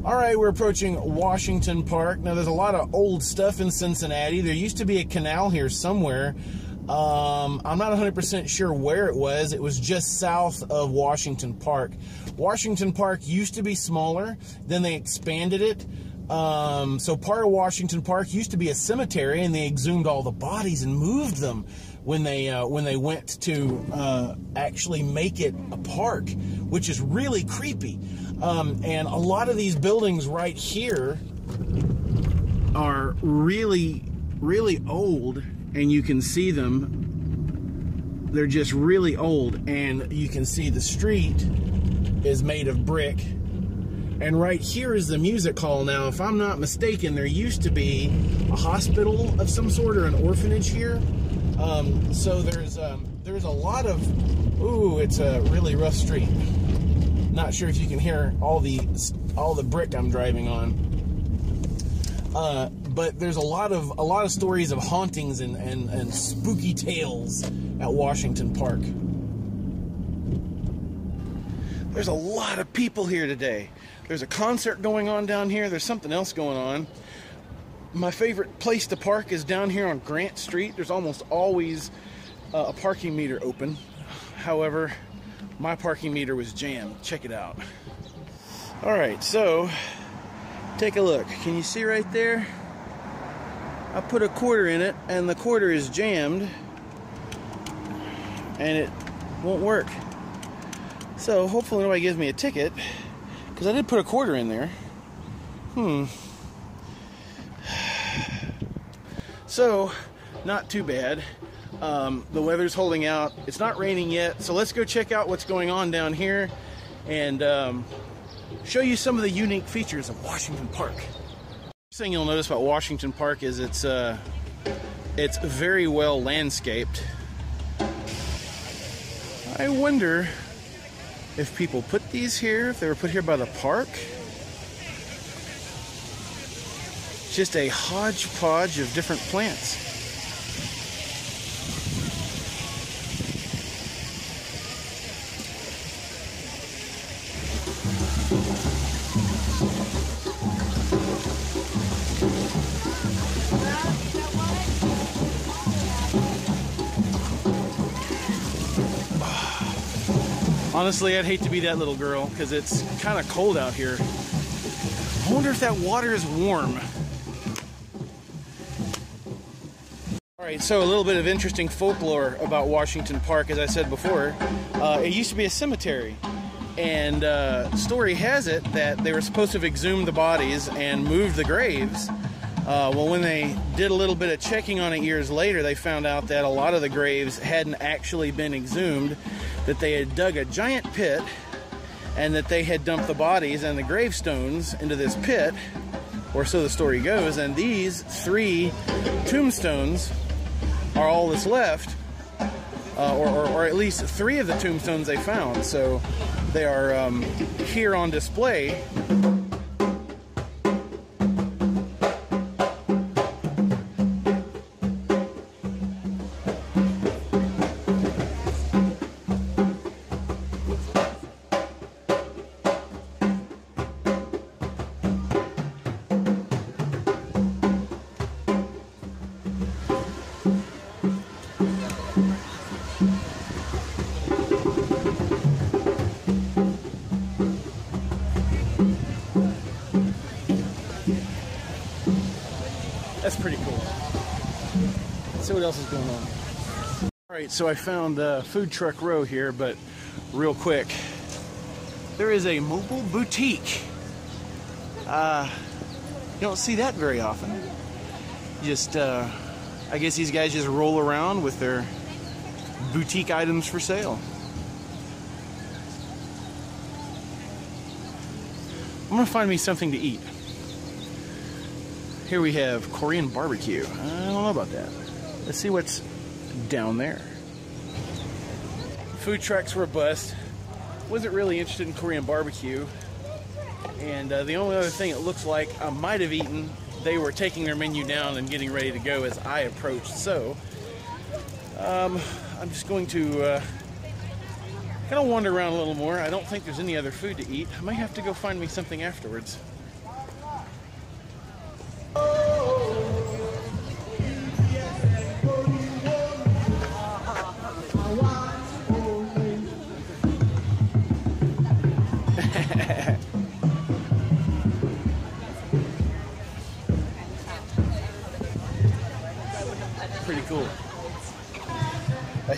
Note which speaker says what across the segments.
Speaker 1: All right, we're approaching Washington Park. Now, there's a lot of old stuff in Cincinnati. There used to be a canal here somewhere. I'm not 100% sure where it was. It was just south of Washington Park. Washington Park used to be smaller. Then they expanded it. So part of Washington Park used to be a cemetery, and they exhumed all the bodies and moved them when they went to actually make it a park, which is really creepy. And a lot of these buildings right here are really, really old, and you can see them. They're just really old, and you can see the street is made of brick. And right here is the music hall. Now, if I'm not mistaken, there used to be a hospital of some sort or an orphanage here. So there's a lot of, ooh, it's a really rough street. Not sure if you can hear all the brick I'm driving on. But there's a lot of stories of hauntings and spooky tales at Washington Park. There's a lot of people here today. There's a concert going on down here. There's something else going on. My favorite place to park is down here on Grant Street. There's almost always a parking meter open. However, my parking meter was jammed. Check it out. All right, so take a look. Can you see right there? I put a quarter in it, and the quarter is jammed, and it won't work. So hopefully nobody gives me a ticket, because I did put a quarter in there. So, not too bad. The weather's holding out. It's not raining yet, so let's go check out what's going on down here and show you some of the unique features of Washington Park. First thing you'll notice about Washington Park is it's very well landscaped. I wonder if people put these here, if they were put here by the park. Just a hodgepodge of different plants. Honestly, I'd hate to be that little girl because it's kind of cold out here. I wonder if that water is warm. Alright, so a little bit of interesting folklore about Washington Park. As I said before, it used to be a cemetery. And story has it that they were supposed to have exhumed the bodies and moved the graves. Well, when they did a little bit of checking on it years later, they found out that a lot of the graves hadn't actually been exhumed, that they had dug a giant pit, and that they had dumped the bodies and the gravestones into this pit, or so the story goes, and these 3 tombstones are all that's left, or at least 3 of the tombstones they found. So they are here on display. That's pretty cool. Let's see what else is going on. Alright, so I found Food Truck Row here, but real quick, there is a mobile boutique. You don't see that very often. Just, I guess these guys just roll around with their boutique items for sale. I'm gonna find me something to eat. Here we have Korean barbecue. I don't know about that. Let's see what's down there. Food trucks were a bust. Wasn't really interested in Korean barbecue. And the only other thing it looks like I might have eaten, they were taking their menu down and getting ready to go as I approached. So, I'm just going to kind of wander around a little more. I don't think there's any other food to eat. I might have to go find me something afterwards.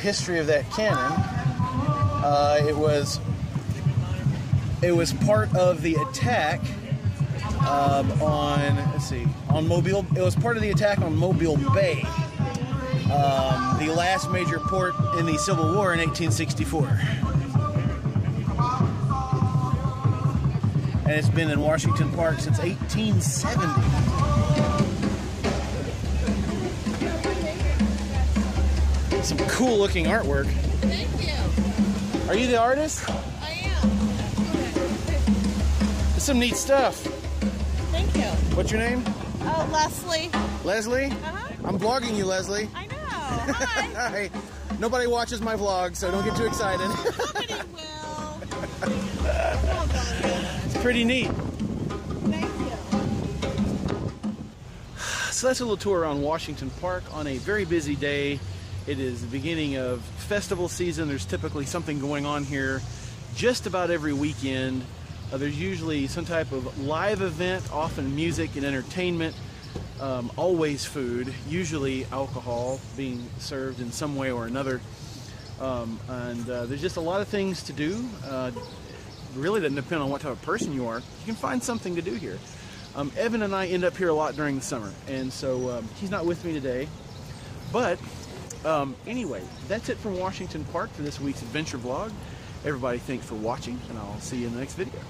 Speaker 1: history of that cannon. It was part of the attack on Mobile. It was part of the attack on Mobile Bay, the last major port in the Civil War in 1864. And it's been in Washington Park since 1870. Some cool looking artwork.
Speaker 2: Thank you.
Speaker 1: Are you the artist?
Speaker 2: I am.
Speaker 1: It's some neat stuff.
Speaker 2: Thank you.
Speaker 1: What's your name?
Speaker 2: Oh, Leslie.
Speaker 1: Leslie?
Speaker 2: Uh-huh.
Speaker 1: I'm vlogging you, Leslie.
Speaker 2: I know. Hi.
Speaker 1: Hi. Nobody watches my vlog, so don't get too excited.
Speaker 2: Somebody will.
Speaker 1: It's pretty neat.
Speaker 2: Thank you.
Speaker 1: So that's a little tour around Washington Park on a very busy day. It is the beginning of festival season. There's typically something going on here just about every weekend. There's usually some type of live event, often music and entertainment, always food, usually alcohol being served in some way or another. There's just a lot of things to do. Really doesn't depend on what type of person you are. You can find something to do here. Evan and I end up here a lot during the summer, and so he's not with me today. But anyway, that's it from Washington Park for this week's adventure vlog. Everybody, thanks for watching, and I'll see you in the next video.